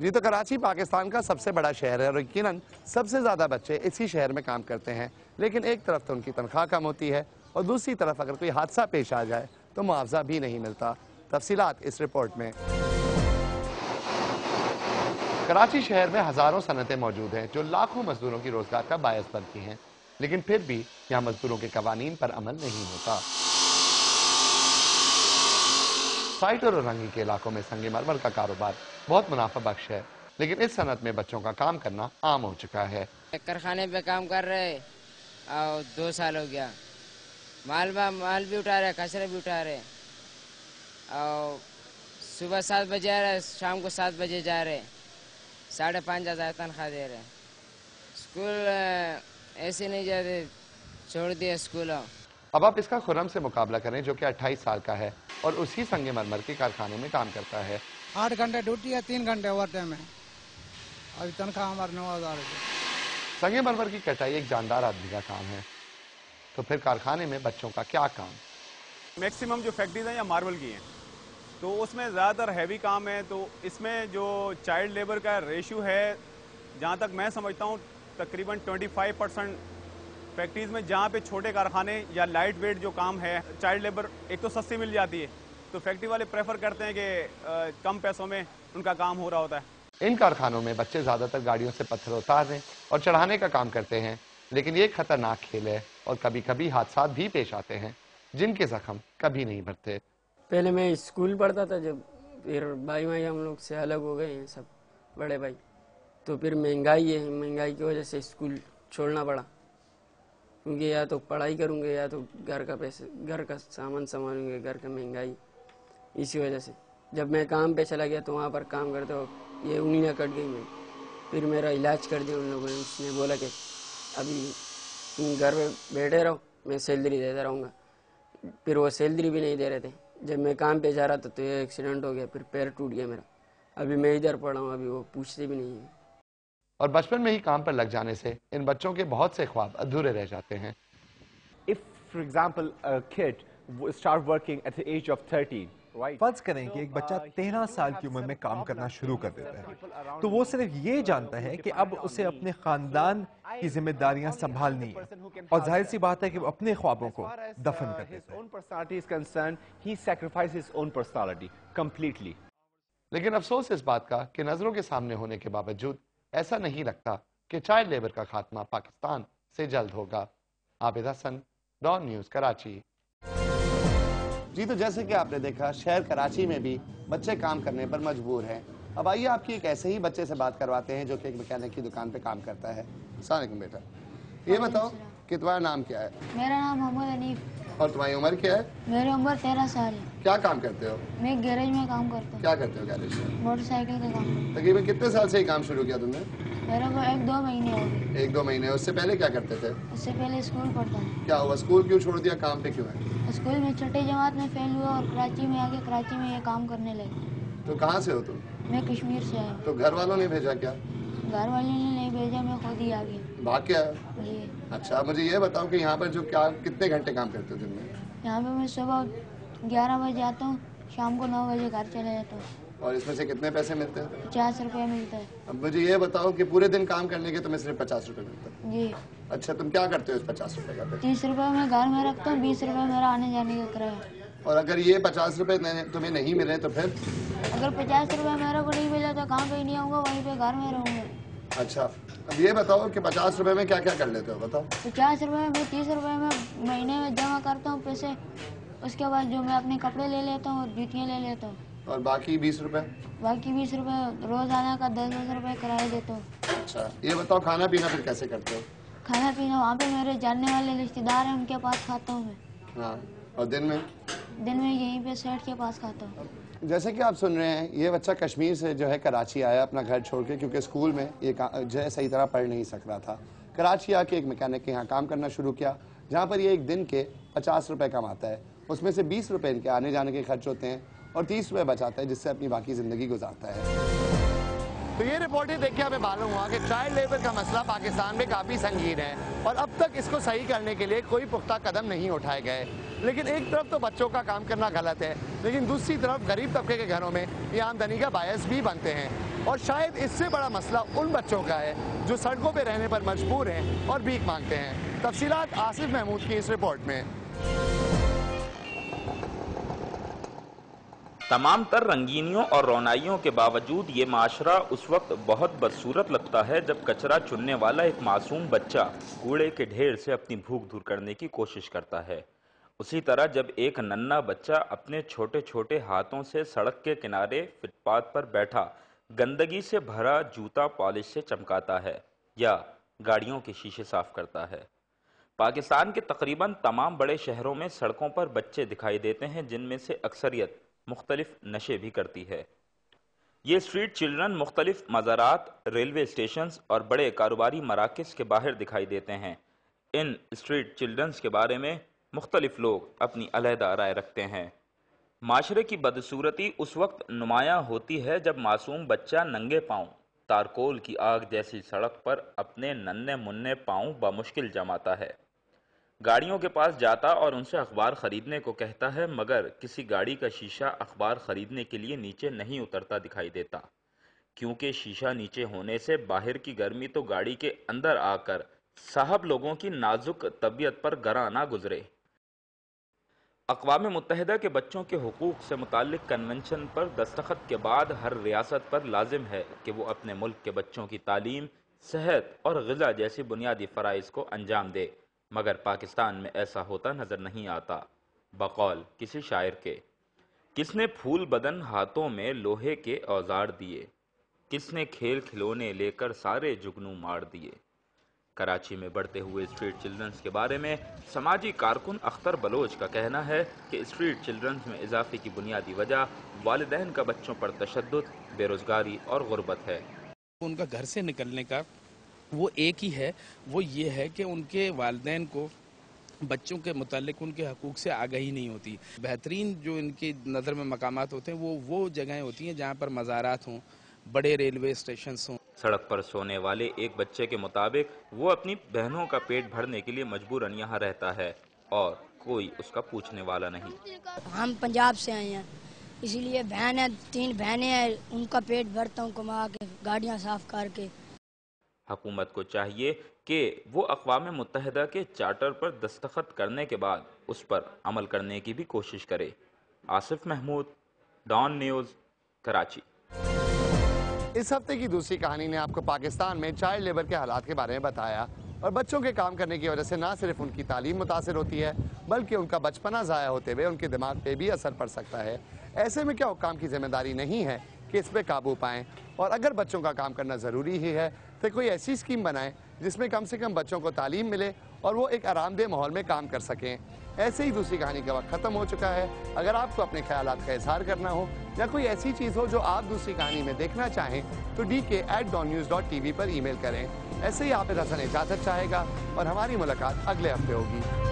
जी तो कराची पाकिस्तान का सबसे बड़ा शहर है और यकीनन सबसे ज़्यादा बच्चे इसी शहर में काम करते हैं। लेकिन एक तरफ तो उनकी तनख्वाह कम होती है और दूसरी तरफ अगर कोई हादसा पेश आ जाए तो मुआवजा भी नहीं मिलता। तफसीलात इस रिपोर्ट में। कराची शहर में हज़ारों सनतें मौजूद हैं जो लाखों मजदूरों की रोजगार का बायस बनती हैं, लेकिन फिर भी यहाँ मजदूरों के कवानीन पर अमल नहीं होता। साइट और रंगी के इलाकों में संगमरमर का कारोबार बहुत मुनाफा बख्श है, लेकिन इस सनत में बच्चों का काम करना आम हो चुका है। कारखाने पे काम कर रहे और 2 साल हो गया। माल भी उठा रहे, कचरे भी उठा रहे और सुबह 7 बजे आ रहे, शाम को 7 बजे जा रहे। 5,500 तनख्वाह दे रहे। स्कूल ऐसे नहीं जाते, छोड़ दिया स्कूल। अब आप इसका खुर्रम से मुकाबला करें जो कि 28 साल का है और उसी संगमरमर के कारखाने में काम करता है। 8 घंटे ड्यूटी है, 3 घंटे ओवर टाइम है। अभी तनख्वाह हमारे 9,000 रुपये। संगमरमर की कटाई एक जानदार आदमी का काम है, तो फिर कारखाने में बच्चों का क्या काम? मैक्सिमम जो फैक्ट्रीज हैं या मार्बल की हैं, तो उसमें ज़्यादातर हैवी काम है। तो इसमें जो चाइल्ड लेबर का रेशियो है, जहाँ तक मैं समझता हूँ तकरीबन 25% फैक्ट्रीज़ में, जहाँ पे छोटे कारखाने या लाइट वेट जो काम है, चाइल्ड लेबर एक तो सस्ती मिल जाती है, तो फैक्ट्री वाले प्रेफर करते हैं कि कम पैसों में उनका काम हो रहा होता है। इन कारखानों में बच्चे ज्यादातर गाड़ियों से पत्थर उतारने और चढ़ाने का काम करते हैं, लेकिन ये खतरनाक खेल है और कभी कभी हादसा भी पेश आते हैं जिनके जख्म कभी नहीं भरते। पहले मैं स्कूल पढ़ता था, जब फिर भाई हम लोग से अलग हो गए हैं सब बड़े भाई, तो फिर महंगाई है, महंगाई की वजह से स्कूल छोड़ना पड़ा, क्योंकि या तो पढ़ाई करूँगे या तो घर का सामान संभालूंगे, घर का महंगाई। इसी वजह से जब मैं काम पे चला गया तो वहाँ पर काम करते हो ये उंगलियाँ कट गई मेरी। फिर मेरा इलाज कर दिया उन लोगों ने। उसने बोला कि अभी तुम घर में बैठे रहो, मैं सैलरी देता रहूँगा। फिर वो सैलरी भी नहीं दे रहे थे। जब मैं काम पे जा रहा था तो ये एक्सीडेंट हो गया, फिर पैर टूट गया मेरा। अभी मैं इधर पड़ा हूँ, अभी वो पूछते भी नहीं है। और बचपन में ही काम पर लग जाने से इन बच्चों के बहुत से ख्वाब अधूरे रह जाते हैं। If, for example, a kid start working at the age of 13, right? फर्ज करें कि एक बच्चा 13 साल की उम्र में काम करना शुरू कर देता है, तो वो सिर्फ ये जानता है कि अब उसे अपने खानदान की जिम्मेदारियां संभालनी है, और जाहिर सी बात है कि वो अपने ख्वाबों को दफन कर देता है। लेकिन अफसोस इस बात का कि नजरों के सामने होने के बावजूद ऐसा नहीं लगता कि चाइल्ड लेबर का खात्मा पाकिस्तान से जल्द होगा। Abid Hasan, Dawn news, Karachi. जी तो जैसे कि आपने देखा, शहर कराची में भी बच्चे काम करने पर मजबूर हैं। अब आइए आपकी एक ऐसे ही बच्चे से बात करवाते हैं जो कि एक मैकेनिक की दुकान पे काम करता है। अस्सलाम वालेकुम बेटा, ये बताओ कि तुम्हारा नाम क्या है? मेरा नाम मोहम्मद हनीफ। और तुम्हारी उम्र क्या है? मेरी उम्र 13 साल है। क्या काम करते हो? मैं गैरेज में काम करता हूँ। क्या करते हो गैरेज में? मोटरसाइकिल का काम। तकरीबन कितने साल से ये काम शुरू किया तुमने? मेरे को 1-2 महीने हो गए। 1-2 महीने। उससे पहले क्या करते थे? उससे पहले स्कूल पढ़ता था। क्या हुआ, स्कूल क्यों छोड़ दिया, काम पे क्यों है? स्कूल में छठी जमात में फेल हुआ और कराची में आके कराची में ये काम करने लगे। तो कहाँ से हो तुम? मैं कश्मीर से आया। तो घर वालों ने भेजा क्या? घर वालों ने नहीं भेजा, मैं खुद ही आ गया। भाग के आया? जी। अच्छा, मुझे ये बताओ कि यहाँ पर जो क्या कितने घंटे काम करते हो दिन में? यहाँ पे मैं सुबह 11 बजे आता हूँ, शाम को 9 बजे घर चला जाता हूँ। और इसमें से कितने पैसे मिलते हैं? 50 रुपये मिलता है। अब मुझे ये बताओ कि पूरे दिन काम करने के तुम्हें सिर्फ 50 रुपये मिलते हैं? जी। अच्छा, तुम क्या करते हो इस 50 रुपये का? 30 रुपये मैं घर में रखता हूँ, 20 रुपये मेरा आने जाने का किराया। और अगर ये 50 रुपये तुम्हें नहीं मिले तो फिर? अगर 50 रुपये मेरे को नहीं मिला तो कहाँ पे नहीं आऊँगा, वहीं पे घर में रहूँगा। अच्छा, अब ये बताओ कि 50 रुपये में क्या क्या कर लेते हो, बताओ। 50 रुपये में 30 रुपये में महीने में जमा करता हूँ पैसे। उसके बाद जो मैं अपने कपड़े ले लेता हूँ और जूतियाँ ले लेता हूँ। और बाकी 20 रुपये? बाकी 20 रुपये रोजाना का 10-10 रुपये किराया देता हूँ। अच्छा, ये बताओ खाना पीना फिर कैसे करते हो? खाना पीना वहाँ पे मेरे जानने वाले रिश्तेदार हैं, उनके पास खाता हूँ मैं। हाँ, और दिन में? दिन में यहीं पे सेठ के पास खाता हूँ। जैसे कि आप सुन रहे हैं, ये बच्चा कश्मीर से जो है कराची आया अपना घर छोड़ के, क्योंकि स्कूल में ये जो है सही तरह पढ़ नहीं सक रहा था। कराची आके एक मैकेनिक के यहाँ काम करना शुरू किया, जहाँ पर ये एक दिन के 50 रुपये कमाता है। उसमें से 20 रुपये इनके आने जाने के खर्च होते हैं और 30 रुपये बचाता है, जिससे अपनी बाकी ज़िंदगी गुजारता है। तो ये रिपोर्टें देख के हमें मालूम हुआ कि चाइल्ड लेबर का मसला पाकिस्तान में काफ़ी संगीन है और अब तक इसको सही करने के लिए कोई पुख्ता कदम नहीं उठाए गए। लेकिन एक तरफ तो बच्चों का काम करना गलत है, लेकिन दूसरी तरफ गरीब तबके के घरों में ये आमदनी का बायस भी बनते हैं। और शायद इससे बड़ा मसला उन बच्चों का है जो सड़कों पर रहने पर मजबूर हैं और भीख मांगते हैं। तफसीलात आसिफ महमूद की इस रिपोर्ट में। तमाम तर रंगीनियों और रौनाइयों के बावजूद ये माशरा उस वक्त बहुत बदसूरत लगता है जब कचरा चुनने वाला एक मासूम बच्चा कूड़े के ढेर से अपनी भूख दूर करने की कोशिश करता है। उसी तरह जब एक नन्हा बच्चा अपने छोटे छोटे हाथों से सड़क के किनारे फुटपाथ पर बैठा गंदगी से भरा जूता पॉलिश से चमकाता है या गाड़ियों के शीशे साफ करता है। पाकिस्तान के तकरीबन तमाम बड़े शहरों में सड़कों पर बच्चे दिखाई देते हैं जिनमें से अक्सरियत मुख्तलिफ नशे भी करती है। ये स्ट्रीट चिल्ड्रन मुख्तलिफ मज़ारात, रेलवे स्टेशन और बड़े कारोबारी मराकज़ के बाहर दिखाई देते हैं। इन स्ट्रीट चिल्ड्रंस के बारे में मुख्तलिफ लोग अपनी अलहदा राय रखते हैं। माशरे की बदसूरती उस वक्त नुमायाँ होती है जब मासूम बच्चा नंगे पाँव तारकोल की आग जैसी सड़क पर अपने नन्हे मुन्ने पाँव बामुश्किल जमाता है। गाड़ियों के पास जाता और उनसे अखबार खरीदने को कहता है, मगर किसी गाड़ी का शीशा अखबार खरीदने के लिए नीचे नहीं उतरता दिखाई देता, क्योंकि शीशा नीचे होने से बाहर की गर्मी तो गाड़ी के अंदर आकर साहब लोगों की नाजुक तबीयत पर गरा ना गुजरे। अक़वाम मुत्तहिदा के बच्चों के हुकूक से मुताल्लिक कन्वेंशन पर दस्तखत के बाद हर रियासत पर लाजिम है कि वो अपने मुल्क के बच्चों की तालीम, सेहत और ग़िज़ा जैसी बुनियादी फ़राइज़ को अंजाम दे, मगर पाकिस्तान में ऐसा होता नजर नहीं आता। बकौल किसी शायर के, किसने फूल बदन हाथों में लोहे के औजार दिए, किसने खेल खिलौने लेकर सारे जुगनू मार दिए। कराची में बढ़ते हुए स्ट्रीट चिल्ड्रंस के बारे में समाजी कारकुन अख्तर बलोच का कहना है कि स्ट्रीट चिल्ड्रंस में इजाफे की बुनियादी वजह वालिदैन का बच्चों पर तशद्दुद, बेरोजगारी और गुर्बत है। उनका घर से निकलने का वो एक ही है, वो ये है कि उनके वालिदैन को बच्चों के मुतालिक उनके हकूक़ से आगाही नहीं होती। बेहतरीन जो इनकी नज़र में मकामात होते हैं वो जगहें होती हैं जहाँ पर मज़ारात हों, बड़े रेलवे स्टेशन हों। सड़क पर सोने वाले एक बच्चे के मुताबिक वो अपनी बहनों का पेट भरने के लिए मजबूरन यहाँ रहता है और कोई उसका पूछने वाला नहीं। हम पंजाब से आए हैं, इसीलिए बहन है, 3 बहनें हैं, उनका पेट भरता हूँ कमा के, गाड़ियाँ साफ करके। हुकूमत को चाहिए कि वो अक़वाम मुत्तहिदा के चार्टर पर दस्तखत करने के बाद उस पर अमल करने की भी कोशिश करे। Asif Mahmood, Dawn news, Karachi. इस हफ्ते की दूसरी कहानी ने आपको पाकिस्तान में चाइल्ड लेबर के हालात के बारे में बताया और बच्चों के काम करने की वजह से ना सिर्फ उनकी तालीम मुतासिर होती है बल्कि उनका बचपना ज़ाया होते हुए उनके दिमाग पे भी असर पड़ सकता है। ऐसे में क्या हुक्काम की जिम्मेदारी नहीं है कि इस पर काबू पाएं, और अगर बच्चों का काम करना ज़रूरी ही है तो कोई ऐसी स्कीम बनाएं जिसमें कम से कम बच्चों को तालीम मिले और वो एक आरामदेह माहौल में काम कर सकें। ऐसे ही दूसरी कहानी का वक्त ख़त्म हो चुका है। अगर आपको अपने ख्यालात का इजहार करना हो या कोई ऐसी चीज़ हो जो आप दूसरी कहानी में देखना चाहें तो dk@donnews.tv पर ईमेल करें। ऐसे ही आबिद हसन इजाज़त चाहेगा और हमारी मुलाकात अगले हफ्ते होगी।